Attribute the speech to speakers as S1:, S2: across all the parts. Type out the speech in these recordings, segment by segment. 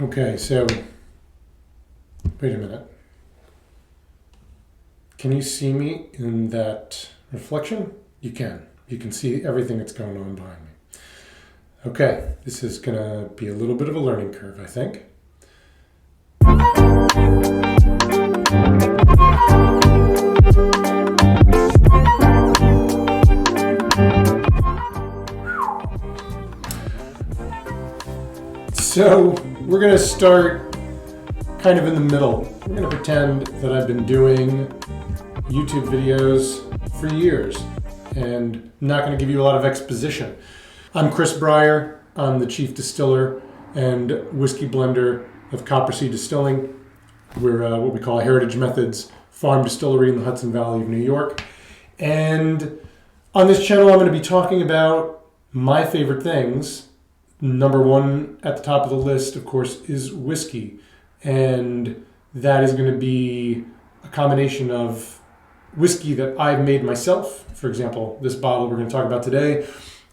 S1: Okay, so wait a minute. Can you see me in that reflection? You can. You can see everything that's going on behind me. Okay, this is going to be a little bit of a learning curve, I think. So we're going to start kind of in the middle. We're going to pretend that I've been doing YouTube videos for years and I'm not going to give you a lot of exposition. I'm Chris Breyer. I'm the chief distiller and whiskey blender of Coppersea Distilling. We're what we call a Heritage Methods farm distillery in the Hudson Valley of New York. And on this channel, I'm going to be talking about my favorite things. Number one at the top of the list, of course, is whiskey. And that is going to be a combination of whiskey that I've made myself, for example, this bottle we're going to talk about today,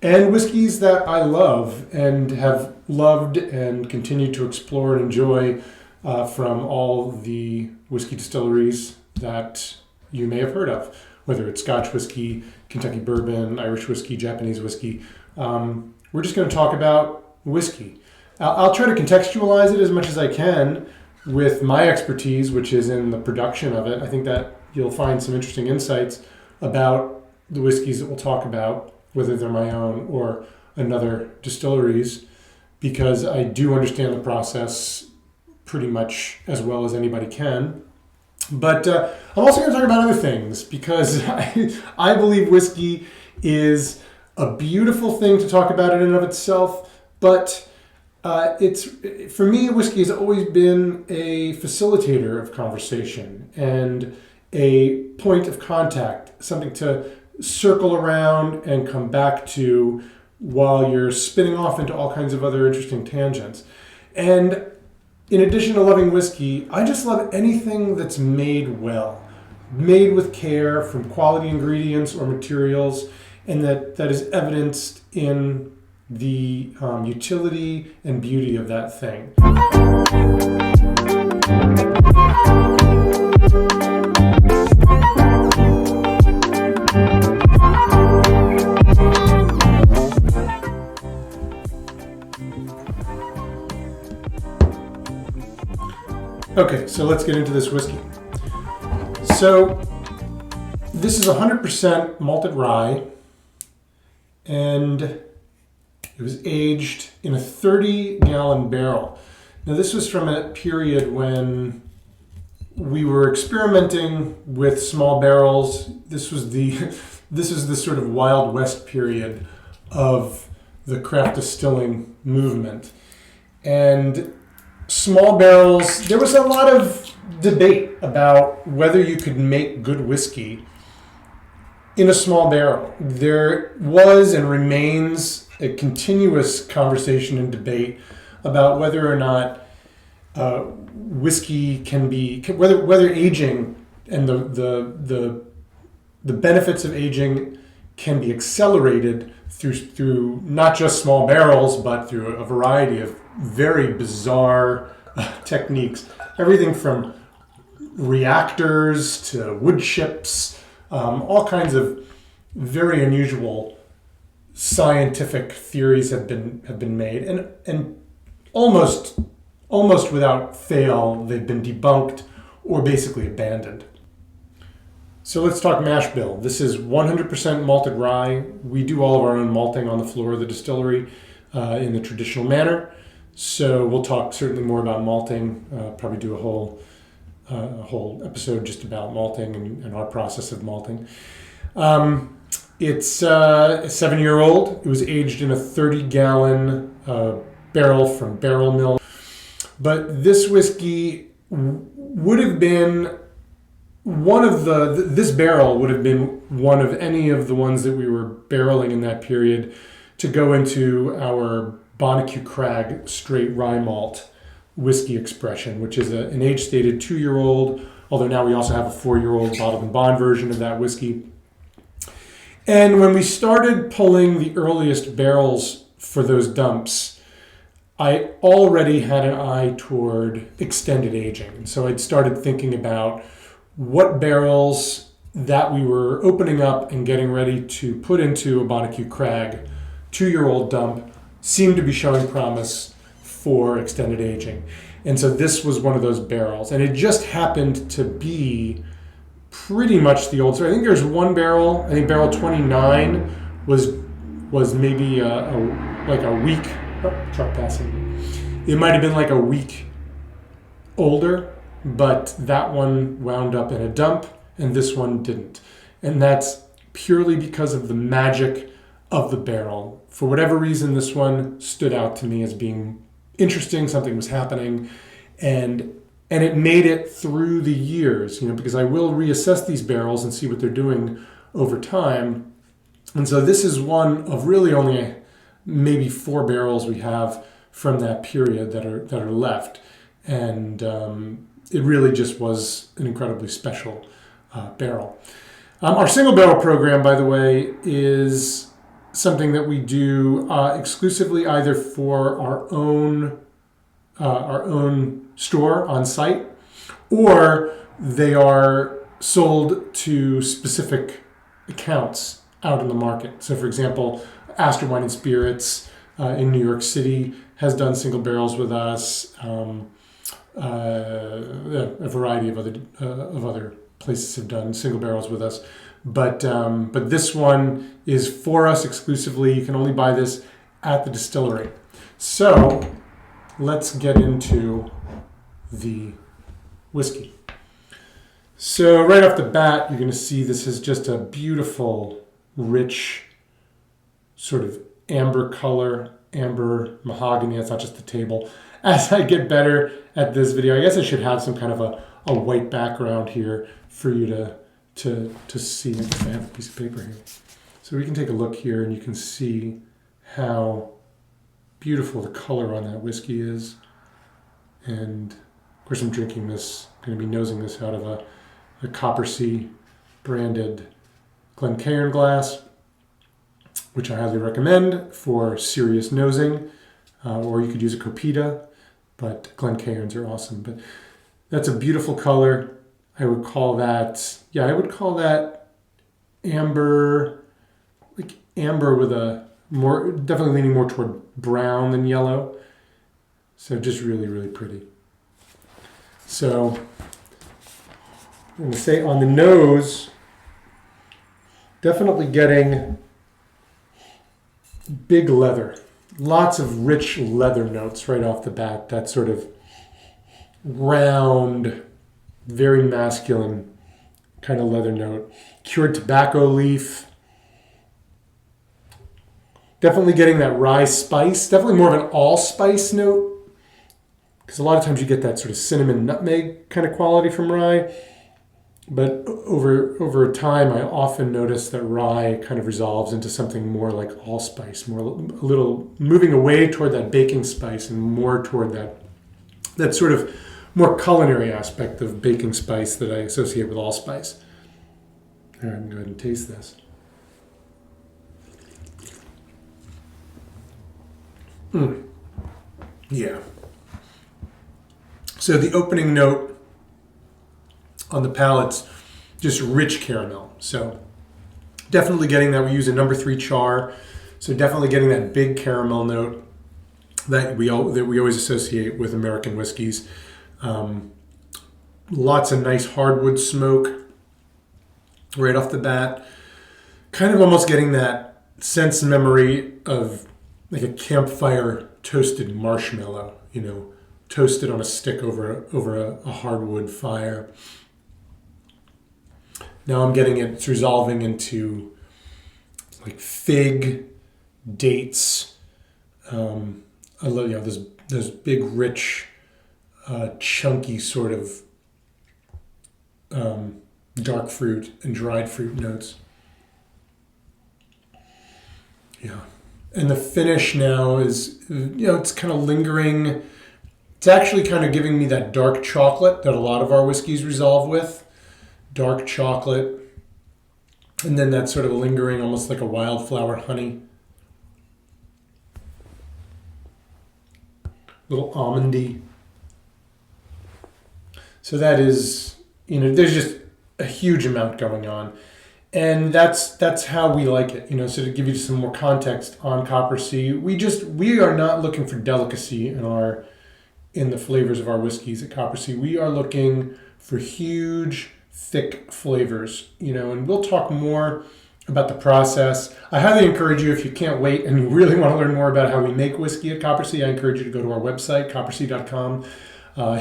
S1: and whiskeys that I love and have loved and continue to explore and enjoy from all the whiskey distilleries that you may have heard of, whether it's Scotch whiskey, Kentucky bourbon, Irish whiskey, Japanese whiskey. We're just going to talk about whiskey. I'll try to contextualize it as much as I can with my expertise, which is in the production of it. I think that you'll find some interesting insights about the whiskeys that we'll talk about, whether they're my own or another distillery's, because I do understand the process pretty much as well as anybody can. But I'm also going to talk about other things, because I believe whiskey is a beautiful thing to talk about in and of itself, but it's, for me, whiskey has always been a facilitator of conversation and a point of contact, something to circle around and come back to while you're spinning off into all kinds of other interesting tangents. And in addition to loving whiskey, I just love anything that's made well, made with care from quality ingredients or materials, and that is evidenced in the utility and beauty of that thing. Okay, so let's get into this whiskey. So this is 100% malted rye, and it was aged in a 30-gallon barrel. Now, this was from a period when we were experimenting with small barrels. This was the sort of Wild West period of the craft distilling movement. And small barrels, there was a lot of debate about whether you could make good whiskey in a small barrel. There was and remains a continuous conversation and debate about whether or not whiskey can be, whether aging and the benefits of aging can be accelerated through not just small barrels, but through a variety of very bizarre techniques. Everything from reactors to wood chips, all kinds of very unusual scientific theories have been made, and almost without fail they've been debunked or basically abandoned. So let's talk mash bill. This is 100% malted rye. We do all of our own malting on the floor of the distillery in the traditional manner. So we'll talk certainly more about malting. Probably do a whole episode just about malting and our process of malting. It's a 7-year-old. It was aged in a 30-gallon barrel from Barrel Mill. But this whiskey would have been this barrel would have been one of any of the ones that we were barreling in that period to go into our Bonnecue Crag straight rye malt whiskey expression, which is an age-stated 2-year-old, although now we also have a 4-year-old bottled and bond version of that whiskey. And when we started pulling the earliest barrels for those dumps, I already had an eye toward extended aging. And so I'd started thinking about what barrels that we were opening up and getting ready to put into a Bonnecue Crag 2-year-old dump seemed to be showing promise for extended aging. And so this was one of those barrels. And it just happened to be pretty much the old. So I think there's one barrel, I think barrel 29 was maybe like a week, truck passing. It might have been like a week older, but that one wound up in a dump and this one didn't. And that's purely because of the magic of the barrel. For whatever reason, this one stood out to me as being interesting, something was happening, and it made it through the years, because I will reassess these barrels and see what they're doing over time. And so this is one of really only maybe 4 barrels we have from that period that are left. And it really just was an incredibly special barrel. Our single barrel program, by the way, is something that we do exclusively either for our own store on site, or they are sold to specific accounts out in the market. So, for example, Astor Wine and Spirits in New York City has done single barrels with us. A variety of other places have done single barrels with us, but this one is for us exclusively. You can only buy this at the distillery. So let's get into the whiskey. So right off the bat, you're going to see this is just a beautiful, rich, sort of amber color, amber mahogany. That's not just the table. As I get better at this video, I guess I should have some kind of a white background here for you to see. I have a piece of paper here. So we can take a look here and you can see how beautiful the color on that whiskey is. And of course I'm drinking this, going to be nosing this out of a Coppersea branded Glencairn glass, which I highly recommend for serious nosing, or you could use a Copita, but Glencairns are awesome. But that's a beautiful color. I would call that amber, like amber with a more, definitely leaning more toward brown than yellow. So just really, really pretty. So I'm going to say on the nose, definitely getting big leather. Lots of rich leather notes right off the bat. That sort of round, very masculine kind of leather note. Cured tobacco leaf. Definitely getting that rye spice. Definitely more of an allspice note, because a lot of times you get that sort of cinnamon nutmeg kind of quality from rye. But over time, I often notice that rye kind of resolves into something more like allspice, a little moving away toward that baking spice and more toward that sort of more culinary aspect of baking spice that I associate with allspice. All right, I'm going to go ahead and taste this. Yeah. So the opening note on the palate's just rich caramel. So definitely getting that. We use a number 3 char. So definitely getting that big caramel note that we always associate with American whiskeys. Lots of nice hardwood smoke right off the bat. Kind of almost getting that sense and memory of like a campfire toasted marshmallow, toasted on a stick over a hardwood fire. Now I'm getting it's resolving into like fig, dates. I love those big, rich, chunky sort of dark fruit and dried fruit notes. Yeah, and the finish now is it's kind of lingering. It's actually kind of giving me that dark chocolate that a lot of our whiskeys resolve with. Dark chocolate, and then that sort of lingering, almost like a wildflower honey. little almondy. So that is, there's just a huge amount going on. And that's how we like it, so to give you some more context on Coppersea, we are not looking for delicacy in the flavors of our whiskeys at Coppersea. We are looking for huge, thick flavors, and we'll talk more about the process. I highly encourage you, if you can't wait and you really want to learn more about how we make whiskey at Coppersea, I encourage you to go to our website, coppersea.com.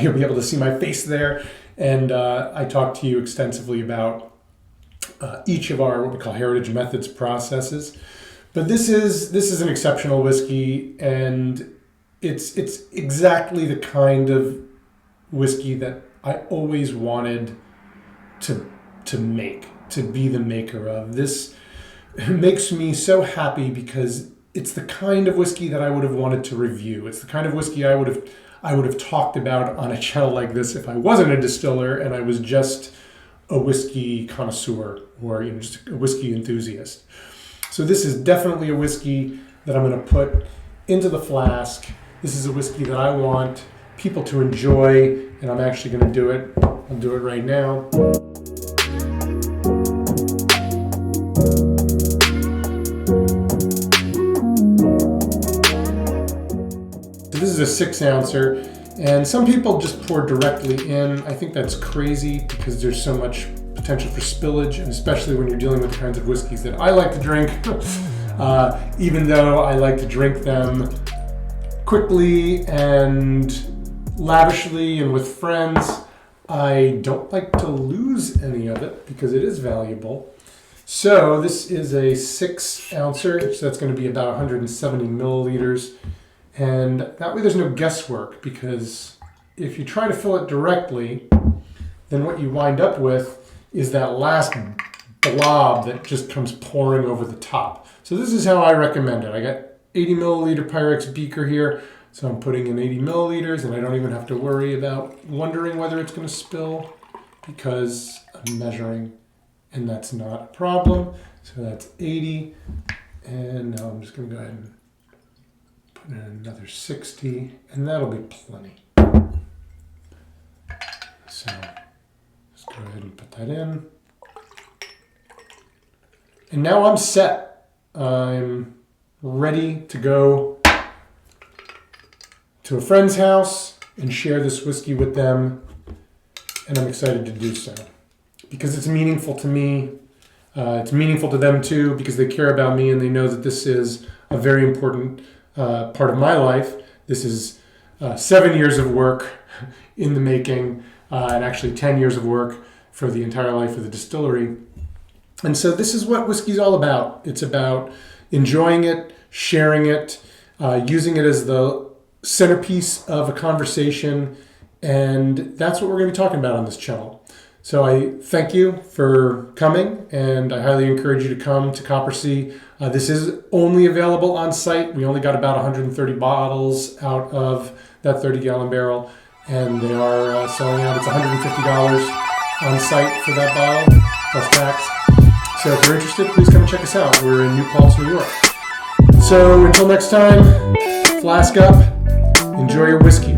S1: You'll be able to see my face there, and I talk to you extensively about each of our what we call heritage methods processes. But this is an exceptional whiskey, and it's exactly the kind of whiskey that I always wanted to make, to be the maker of. This makes me so happy because it's the kind of whiskey that I would have wanted to review. It's the kind of whiskey I would have talked about on a channel like this if I wasn't a distiller and I was just a whiskey connoisseur or just a whiskey enthusiast. So this is definitely a whiskey that I'm going to put into the flask. This is a whiskey that I want people to enjoy, and I'm actually going to do it. I'll do it right now. So this is a 6-ouncer. And some people just pour directly in. I think that's crazy because there's so much potential for spillage, and especially when you're dealing with the kinds of whiskeys that I like to drink. Even though I like to drink them quickly and lavishly and with friends, I don't like to lose any of it because it is valuable. So this is a 6-ouncer, so that's going to be about 170 milliliters. And that way there's no guesswork, because if you try to fill it directly, then what you wind up with is that last blob that just comes pouring over the top. So this is how I recommend it. I got 80 milliliter Pyrex beaker here, so I'm putting in 80 milliliters, and I don't even have to worry about wondering whether it's going to spill because I'm measuring, and that's not a problem. So that's 80, and now I'm just going to go ahead and put in another 60, and that'll be plenty. So let's go ahead and put that in. And now I'm set. I'm ready to go to a friend's house and share this whiskey with them, and I'm excited to do so because it's meaningful to me. It's meaningful to them too because they care about me and they know that this is a very important part of my life. This is 7 years of work in the making, and actually 10 years of work for the entire life of the distillery. And so this is what whiskey's all about. It's about enjoying it, sharing it, using it as the centerpiece of a conversation, and that's what we're going to be talking about on this channel. So I thank you for coming, and I highly encourage you to come to Coppersea. This is only available on site. We only got about 130 bottles out of that 30-gallon barrel, and they are selling out. It's $150 on site for that bottle, plus tax. So if you're interested, please come and check us out. We're in New Paltz, New York. So until next time, flask up, enjoy your whiskey.